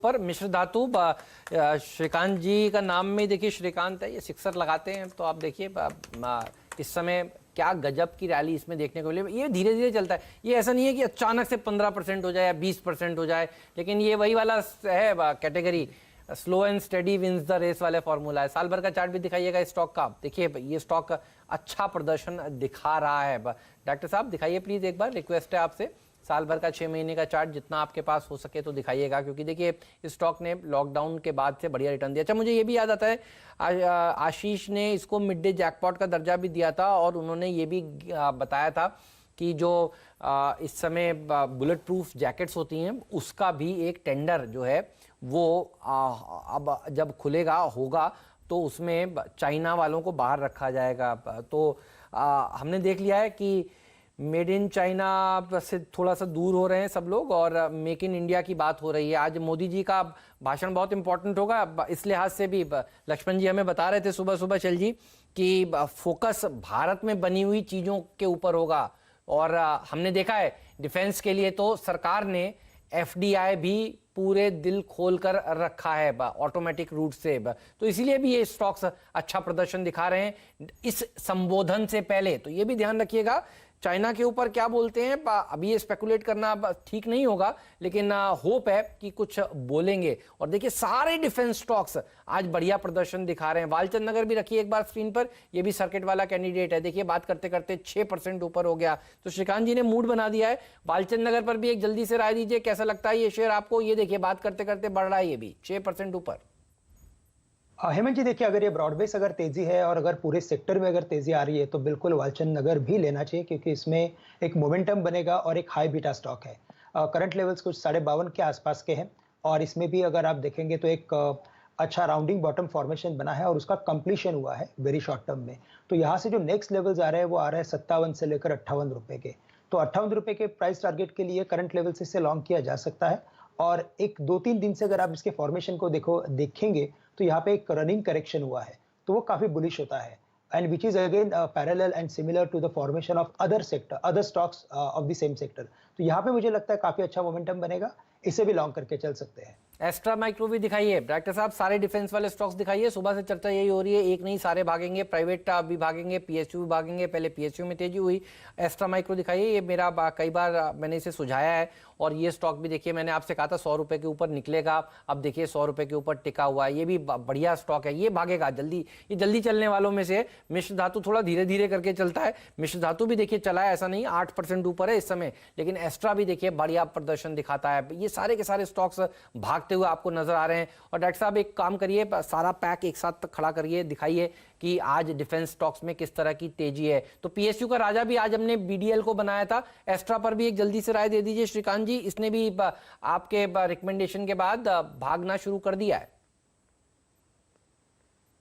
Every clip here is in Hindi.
पर मिश्र धातु श्रीकांत जी का नाम में देखिए श्रीकांत है, ये सिक्सर लगाते हैं। तो आप देखिए इस समय क्या गजब की रैली इसमें देखने को मिली। ये धीरे धीरे चलता है, ये ऐसा नहीं है कि अचानक से 15% हो जाए या 20% हो जाए, लेकिन ये वही वाला है category, slow and steady wins the race वाले फॉर्मूला है। साल भर का चार्ट भी दिखाइएगा स्टॉक का। देखिए ये स्टॉक अच्छा प्रदर्शन दिखा रहा है। डॉक्टर साहब दिखाइए प्लीज एक बार, रिक्वेस्ट है आपसे, साल भर का 6 महीने का चार्ट जितना आपके पास हो सके तो दिखाइएगा, क्योंकि देखिए इस स्टॉक ने लॉकडाउन के बाद से बढ़िया रिटर्न दिया। अच्छा मुझे ये भी याद आता है आशीष ने इसको मिड डे जैकपॉट का दर्जा भी दिया था, और उन्होंने ये भी बताया था कि जो इस समय बुलेट प्रूफ जैकेट्स होती हैं उसका भी एक टेंडर जो है वो अब जब खुलेगा होगा तो उसमें चाइना वालों को बाहर रखा जाएगा। तो हमने देख लिया है कि मेड इन चाइना से थोड़ा सा दूर हो रहे हैं सब लोग, और मेक इन इंडिया की बात हो रही है। आज मोदी जी का भाषण बहुत इंपॉर्टेंट होगा इस लिहाज से भी। लक्ष्मण जी हमें बता रहे थे सुबह सुबह चल जी कि फोकस भारत में बनी हुई चीज़ों के ऊपर होगा, और हमने देखा है डिफेंस के लिए तो सरकार ने एफडीआई भी पूरे दिल खोल कर रखा है ऑटोमेटिक रूट से। तो इसीलिए भी ये स्टॉक्स अच्छा प्रदर्शन दिखा रहे हैं इस संबोधन से पहले। तो ये भी ध्यान रखिएगा चाइना के ऊपर क्या बोलते हैं, अभी ये स्पेकुलेट करना ठीक नहीं होगा, लेकिन होप है कि कुछ बोलेंगे। और देखिए सारे डिफेंस स्टॉक्स आज बढ़िया प्रदर्शन दिखा रहे हैं। वालचंद नगर भी रखिए एक बार स्क्रीन पर, ये भी सर्किट वाला कैंडिडेट है। देखिए बात करते करते 6% ऊपर हो गया, तो श्रीकांत जी ने मूड बना दिया है। वालचंद नगर पर भी एक जल्दी से राय दीजिए, कैसा लगता है ये शेयर आपको। ये देखिए बात करते करते बढ़ रहा है, ये भी 6% ऊपर। हेमंत जी देखिए, अगर ये ब्रॉडबेस अगर तेजी है और अगर पूरे सेक्टर में अगर तेजी आ रही है तो बिल्कुल वालचंद नगर भी लेना चाहिए, क्योंकि इसमें एक मोमेंटम बनेगा और एक हाई बीटा स्टॉक है। करंट लेवल्स कुछ 52.5 के आसपास के हैं, और इसमें भी अगर आप देखेंगे तो एक अच्छा राउंडिंग बॉटम फॉर्मेशन बना है और उसका कंप्लीशन हुआ है वेरी शॉर्ट टर्म में। तो यहाँ से जो नेक्स्ट लेवल्स आ रहे हैं वो आ रहे हैं 57 से लेकर 58 रुपए के। तो 58 रुपए के प्राइस टारगेट के लिए करंट लेवल से इसे लॉन्ग किया जा सकता है। और एक 2-3 दिन से अगर आप इसके फॉर्मेशन को देखेंगे तो यहाँ पे एक रनिंग करेक्शन हुआ है, तो वो काफी बुलिश होता है, and which is again parallel and similar to the formation of other sector, other stocks of the same sector. तो यहाँ पे मुझे लगता है काफी अच्छा मोमेंटम बनेगा, इसे भी लॉन्ग करके चल सकते हैं। एस्ट्रा माइक्रो भी दिखाइए डॉक्टर साहब, सारे डिफेंस वाले स्टॉक्स दिखाइए। सुबह से चर्चा यही हो रही है, एक नहीं सारे भागेंगे, प्राइवेट भी भागेंगे, पीएसयू भी भागेंगे। पहले पीएसयू में तेजी हुई, एस्ट्रा माइक्रो दिखाइए। ये मेरा कई बार मैंने इसे सुझाया है, और ये स्टॉक भी देखिए मैंने आपसे कहा था 100 रुपए के ऊपर निकलेगा, अब देखिए 100 रुपए के ऊपर टिका हुआ है। ये भी बढ़िया स्टॉक है, ये भागेगा जल्दी, ये जल्दी चलने वालों में से। मिश्र धातु थोड़ा धीरे धीरे करके चलता है, मिश्र धातु भी देखिए चला है, ऐसा नहीं 8% ऊपर है इस समय, लेकिन एस्ट्रा भी देखिए बढ़िया प्रदर्शन दिखाता है। ये सारे के सारे स्टॉक्स भागते हुए आपको नजर आ रहे हैं। और डॉक्टर साहब एक काम करिए, सारा पैक एक साथ खड़ा करिए, दिखाइए कि आज डिफेंस स्टॉक्स में किस तरह की तेजी है। तो पीएसयू का राजा भी आज हमने बीडीएल को बनाया था, एस्ट्रा पर भी एक जल्दी से राय दे दीजिए श्रीकांत जी, इसने भी आपके रिकमेंडेशन के बाद भागना शुरू कर दिया है।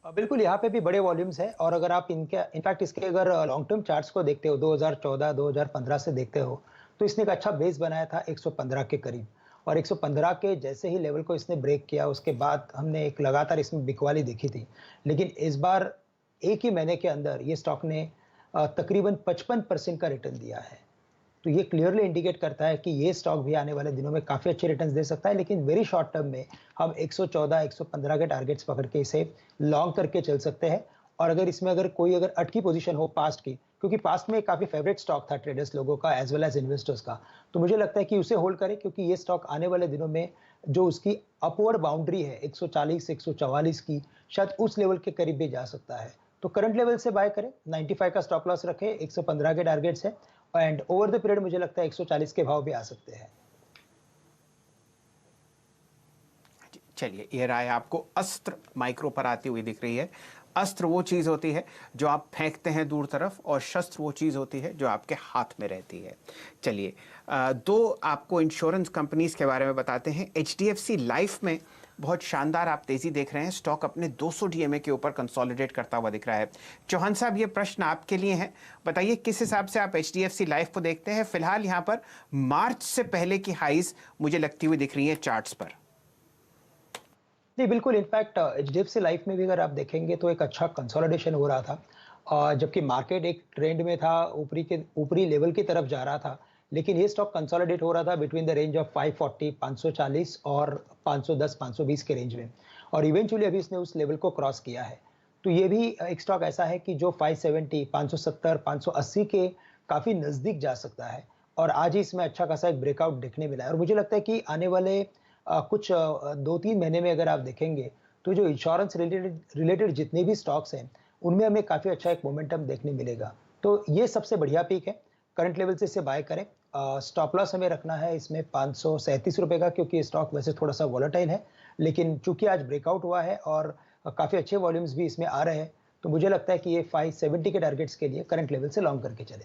बिल्कुल, यहाँ पे भी बड़े वॉल्यूम्स है, और अगर आप इनके इनफैक्ट इसके अगर लॉन्ग टर्म चार्ट्स को देखते हो 2014 2015 से देखते हो तो इसने एक अच्छा बेस बनाया था 115 के करीब, और 115 के जैसे ही लेवल को इसने ब्रेक किया उसके बाद हमने एक लगातार इसमें बिकवाली देखी थी। लेकिन इस बार एक ही महीने के अंदर ये स्टॉक ने तकरीबन 55% का रिटर्न दिया है। तो ये क्लियरली इंडिकेट करता है कि ये स्टॉक भी आने वाले दिनों में काफ़ी अच्छे रिटर्न्स दे सकता है, लेकिन वेरी शॉर्ट टर्म में हम 114 115 के टारगेट्स पकड़ के इसे लॉन्ग करके चल सकते हैं। और अगर इसमें अगर कोई अगर अटकी पोजीशन हो पास्ट की, क्योंकि पास्ट में काफ़ी फेवरेट स्टॉक था ट्रेडर्स लोगों का एज वेल एज इन्वेस्टर्स का, तो मुझे लगता है कि उसे होल्ड करें, क्योंकि ये स्टॉक आने वाले दिनों में जो उसकी अपवर्ड बाउंड्री है 140 144 की, शायद उस लेवल के करीब भी जा सकता है। तो करंट लेवल से बाय करें, 95 का स्टॉप लॉस रखें, 115 के टारगेट्स है, एंड ओवर द पीरियड मुझे लगता है 140 के भाव भी आ सकते हैं। चलिए, ये राय आपको अस्त्र माइक्रो पर आती हुई दिख रही है। अस्त्र वो चीज़ होती है जो आप फेंकते हैं दूर तरफ, और शस्त्र वो चीज़ होती है जो आपके हाथ में रहती है। चलिए, दो आपको इंश्योरेंस कंपनीज के बारे में बताते हैं। एचडीएफसी लाइफ में बहुत शानदार आप तेजी देख रहे हैं, स्टॉक अपने 200 डीएमए के ऊपर कंसोलिडेट करता हुआ दिख रहा है। चौहान साहब, ये प्रश्न आपके लिए है, बताइए किस हिसाब से आप एचडीएफसी लाइफ को देखते हैं। फिलहाल यहाँ पर मार्च से पहले की हाईज मुझे लगती हुई दिख रही है चार्ट्स पर। जी बिल्कुल, इनफैक्ट एचडीएफसी लाइफ में भी अगर आप देखेंगे तो एक अच्छा कंसोलिडेशन हो रहा था, जबकि मार्केट एक ट्रेंड में था, ऊपरी लेवल की तरफ जा रहा था। लेकिन ये स्टॉक कंसोलिडेट हो रहा था बिटवीन द रेंज ऑफ 540, 540 और 510, 520 के रेंज में, और इवेंचुअली अभी इसने उस लेवल को क्रॉस किया है। तो ये भी एक स्टॉक ऐसा है कि जो 570, 570, 580 के काफ़ी नज़दीक जा सकता है, और आज ही इसमें अच्छा खासा एक ब्रेकआउट देखने मिला है। और मुझे लगता है कि आने वाले कुछ 2-3 महीने में अगर आप देखेंगे, तो जो इंश्योरेंस रिलेटेड जितने भी स्टॉक्स हैं, उनमें हमें काफ़ी अच्छा एक मोमेंटम देखने मिलेगा। तो ये सबसे बढ़िया पिक है, करंट लेवल से इसे बाय करें। स्टॉप लॉस हमें रखना है इसमें 537 रुपए का, क्योंकि ये स्टॉक वैसे थोड़ा सा वॉलेटाइल है, लेकिन चूंकि आज ब्रेकआउट हुआ है और काफ़ी अच्छे वॉल्यूम्स भी इसमें आ रहे हैं, तो मुझे लगता है कि ये 570 के टारगेट्स के लिए करंट लेवल से लॉन्ग करके चले।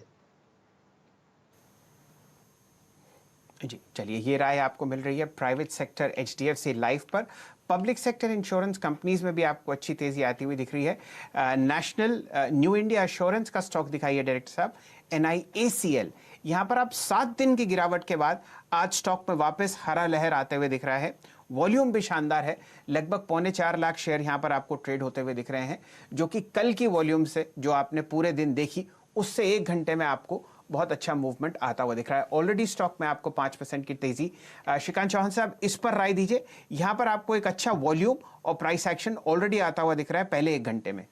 जी, चलिए, ये राय आपको मिल रही है प्राइवेट सेक्टर HDFC लाइफ पर। पब्लिक सेक्टर इंश्योरेंस कंपनीज में भी आपको अच्छी तेजी आती हुई दिख रही है। नेशनल न्यू इंडिया एश्योरेंस का स्टॉक दिखाइए डायरेक्टर साहब, NIACL। यहाँ पर आप 7 दिन की गिरावट के बाद आज स्टॉक में वापस हरा लहर आते हुए दिख रहा है। वॉल्यूम भी शानदार है, लगभग 3.25 लाख शेयर यहाँ पर आपको ट्रेड होते हुए दिख रहे हैं, जो कि कल की वॉल्यूम से, जो आपने पूरे दिन देखी, उससे 1 घंटे में आपको बहुत अच्छा मूवमेंट आता हुआ दिख रहा है। ऑलरेडी स्टॉक में आपको 5% की तेजी। श्रीकांत चौहान साहब, इस पर राय दीजिए। यहां पर आपको एक अच्छा वॉल्यूम और प्राइस एक्शन ऑलरेडी आता हुआ दिख रहा है पहले 1 घंटे में।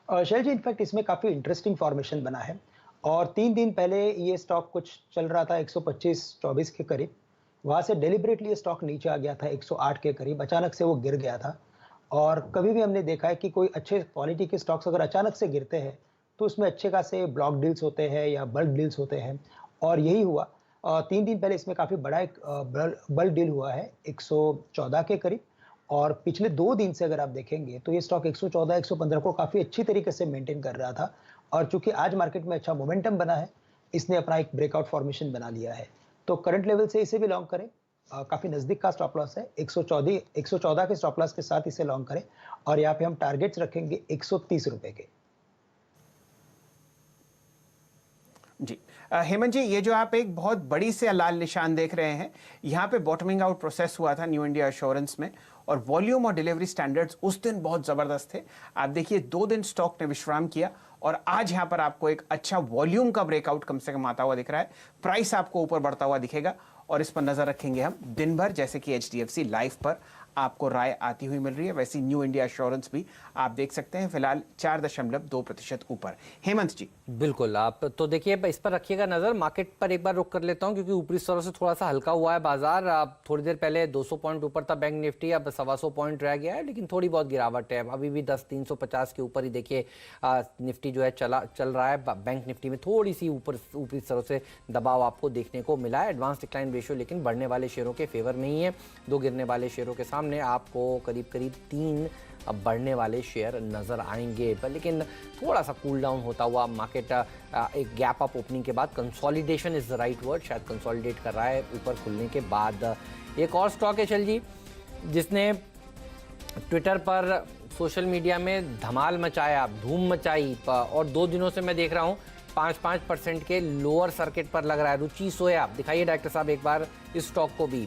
शैल जी, इनफैक्ट इसमें काफ़ी इंटरेस्टिंग फॉर्मेशन बना है, और 3 दिन पहले ये स्टॉक कुछ चल रहा था 125-24 के करीब, वहाँ से डेलिबरेटली ये स्टॉक नीचे आ गया था 108 के करीब, अचानक से वो गिर गया था। और कभी भी हमने देखा है कि कोई अच्छे क्वालिटी के स्टॉक्स अगर अचानक से गिरते हैं, तो उसमें अच्छे खासे ब्लॉक डील्स होते हैं या बल्क डील्स होते हैं, और यही हुआ। 3 दिन पहले इसमें काफ़ी बड़ा एक बल्क डील हुआ है 114 के करीब, और पिछले 2 दिन से अगर आप देखेंगे तो ये स्टॉक 114, 115 को काफ़ी अच्छी तरीके से मेंटेन कर रहा था, और चूंकि आज मार्केट में अच्छा मोमेंटम बना है, इसने अपना एक ब्रेकआउट फॉर्मेशन बना लिया है। तो करंट लेवल से इसे भी लॉन्ग करें, काफ़ी नज़दीक का स्टॉप लॉस है, 114 के स्टॉप लॉस के साथ इसे लॉन्ग करें, और यहाँ पे हम टारगेट्स रखेंगे 130 रुपए के। जी, हेमंत जी, ये जो आप एक बहुत बड़ी से लाल निशान देख रहे हैं, यहाँ पे बॉटमिंग आउट प्रोसेस हुआ था न्यू इंडिया एश्योरेंस में, और वॉल्यूम और डिलीवरी स्टैंडर्ड्स उस दिन बहुत ज़बरदस्त थे। आप देखिए 2 दिन स्टॉक ने विश्राम किया, और आज यहाँ पर आपको एक अच्छा वॉल्यूम का ब्रेकआउट कम से कम आता हुआ दिख रहा है। प्राइस आपको ऊपर बढ़ता हुआ दिखेगा, और इस पर नजर रखेंगे हम दिन भर, जैसे कि HDFC लाइफ पर आपको राय आती हुई मिल रही है, वैसी न्यू इंडिया एश्योरेंस भी आप देख सकते हैं फिलहाल 4.2% ऊपर। हेमंत जी, बिल्कुल, आप तो देखिए इस पर रखिएगा नजर। मार्केट पर एक बार रुक कर लेता हूं, क्योंकि ऊपरी स्तरों से थोड़ा सा हल्का हुआ है बाजार। अब थोड़ी देर पहले 200 पॉइंट ऊपर था बैंक निफ्टी, अब 125 पॉइंट रह गया है, लेकिन थोड़ी बहुत गिरावट है। अभी भी 350 के ऊपर ही देखिए निफ्टी जो है चल रहा है। बैंक निफ्टी में थोड़ी सी ऊपरी स्तरों से दबाव आपको देखने को मिला है। एडवांस डिक्लाइन रेशियो लेकिन बढ़ने वाले शेयरों के फेवर में ही है। 2 गिरने वाले शेयरों के सामने आपको करीब 3 अब बढ़ने वाले शेयर नजर आएंगे, लेकिन थोड़ा सा कूल डाउन होता हुआ मार्केट एक गैप अप ओपनिंग के बाद, consolidation is the right word, शायद कंसोलिडेट कर रहा है ऊपर खुलने के बाद। एक और स्टॉक है चल जी, जिसने ट्विटर पर, सोशल मीडिया में धमाल मचाया, धूम मचाई, और 2 दिनों से मैं देख रहा हूँ 5% के लोअर सर्किट पर लग रहा है। रुचि सोया, दिखाइए डायरेक्टर साहब एक बार इस स्टॉक को भी,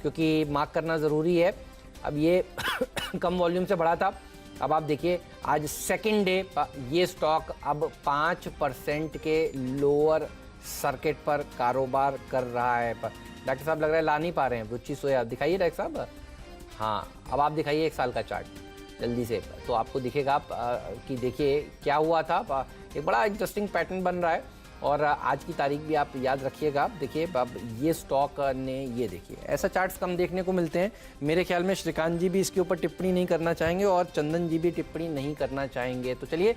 क्योंकि मार्क करना ज़रूरी है। अब ये कम वॉल्यूम से बढ़ा था, अब आप देखिए आज सेकंड डे ये स्टॉक अब 5% के लोअर सर्किट पर कारोबार कर रहा है। डॉक्टर साहब लग रहा है ला नहीं पा रहे हैं, रुचि सोया दिखाइए डायरेक्टर साहब। हाँ, अब आप दिखाइए 1 साल का चार्ट जल्दी से, तो आपको दिखेगा कि देखिए क्या हुआ था। एक बड़ा इंटरेस्टिंग पैटर्न बन रहा है, और आज की तारीख भी आप याद रखिएगा। देखिए अब ये स्टॉक ने, ये देखिए ऐसा चार्ट्स कम देखने को मिलते हैं। मेरे ख्याल में श्रीकांत जी भी इसके ऊपर टिप्पणी नहीं करना चाहेंगे, और चंदन जी भी टिप्पणी नहीं करना चाहेंगे। तो चलिए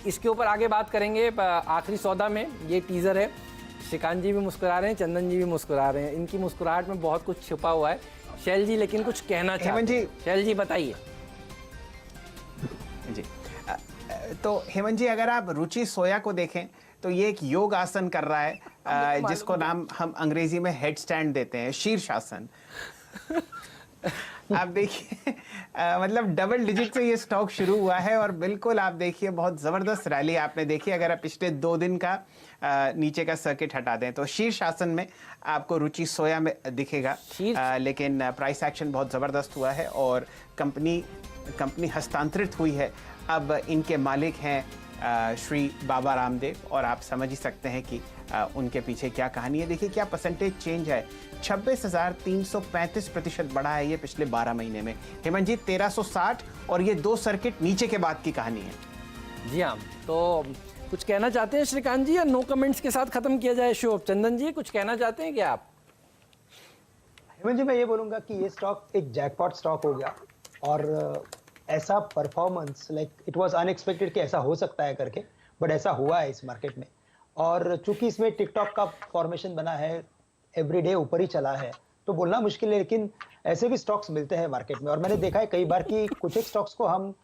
इसके ऊपर आगे बात करेंगे आखिरी सौदा में। ये टीज़र है, श्रीकांत जी भी मुस्कुरा रहे हैं, चंदन जी भी मुस्कुरा रहे हैं, इनकी मुस्कुराहट में बहुत कुछ छुपा हुआ है। शैल जी लेकिन कुछ कहना चाहते हैं। शैल जी बताइए। जी, तो हेमंत जी, अगर आप रुचि सोया को देखें तो ये एक योग आसन कर रहा है, जिसको नाम हम अंग्रेजी में हेड स्टैंड देते हैं, शीर्षासन। आप देखिए मतलब डबल डिजिट से ये स्टॉक शुरू हुआ है, और बिल्कुल आप देखिए बहुत ज़बरदस्त रैली आपने देखी। अगर आप पिछले 2 दिन का नीचे का सर्किट हटा दें, तो शीर्षासन में आपको रुचि सोया में दिखेगा, लेकिन प्राइस एक्शन बहुत ज़बरदस्त हुआ है, और कंपनी हस्तांतरित हुई है। अब इनके मालिक हैं श्री बाबा रामदेव, और आप समझ ही सकते हैं कि उनके पीछे क्या कहानी है। देखिए क्या परसेंटेज चेंज है, 26,335% बढ़ा है ये पिछले 12 महीने में। हेमंत जी 1360, और ये 2 सर्किट नीचे के बाद की कहानी है। जी हाँ, तो कुछ कहना चाहते हैं श्रीकांत जी, या नो कमेंट्स के साथ खत्म किया जाए शो? चंदन जी कुछ कहना चाहते हैं क्या आप? हेमंत जी, मैं ये बोलूंगा कि ये स्टॉक एक जैकपॉट स्टॉक हो गया, और ऐसा performance like it was unexpected कि ऐसा हो सकता है करके, बट ऐसा हुआ है इस मार्केट में। और चूंकि इसमें टिकटॉक का फॉर्मेशन बना है, एवरीडे ऊपर ही चला है, तो बोलना मुश्किल है, लेकिन ऐसे भी स्टॉक्स मिलते हैं मार्केट में। और मैंने देखा है कई बार कि कुछ एक स्टॉक्स को हम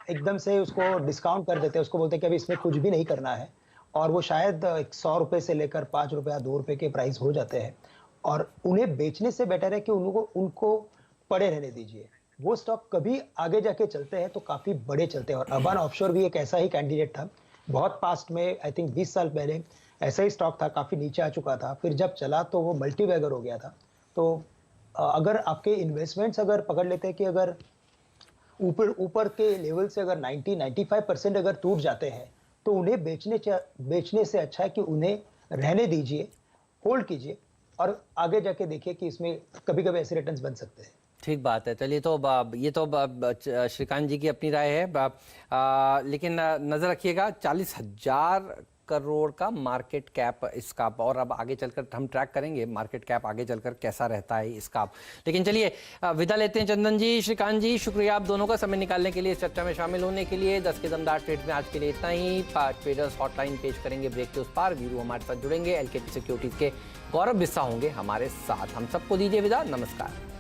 एकदम से उसको डिस्काउंट कर देते हैं, उसको बोलते हैं कि अभी इसमें कुछ भी नहीं करना है, और वो शायद 100 रुपए से लेकर 5 रुपया 2 रुपए के प्राइस हो जाते हैं, और उन्हें बेचने से बेटर है कि उनको पड़े रहने दीजिए। वो स्टॉक कभी आगे जाके चलते हैं तो काफी बड़े चलते हैं, और अबान ऑफशोर भी एक ऐसा ही कैंडिडेट था। बहुत पास्ट में, आई थिंक 20 साल पहले ऐसा ही स्टॉक था, काफी नीचे आ चुका था, फिर जब चला तो वो मल्टी बैगर हो गया था। तो अगर आपके इन्वेस्टमेंट्स अगर पकड़ लेते हैं कि अगर ऊपर के लेवल से अगर 90-95% अगर टूट जाते हैं, तो उन्हें बेचने से अच्छा है कि उन्हें रहने दीजिए, होल्ड कीजिए, और आगे जाके देखिए कि इसमें कभी कभी ऐसे रिटर्न्स बन सकते हैं। ठीक बात है। चलिए, तो ये तो श्रीकांत जी की अपनी राय है, लेकिन नज़र रखिएगा 40,000 करोड़ का मार्केट कैप इसका, और अब आगे चलकर हम ट्रैक करेंगे मार्केट कैप आगे चलकर कैसा रहता है इसका। लेकिन चलिए विदा लेते हैं। चंदन जी, श्रीकांत जी, शुक्रिया आप दोनों का समय निकालने के लिए, इस चर्चा में शामिल होने के लिए। 10 के दमदार ट्रेड में आज के लिए इतना ही। ट्रेडर्स हॉटलाइन पेश करेंगे ब्रेक के उस पार। वीरू हमारे साथ जुड़ेंगे, एलकेपी सिक्योरिटीज के गौरव बिस्सा होंगे हमारे साथ। हम सबको दीजिए विदा, नमस्कार।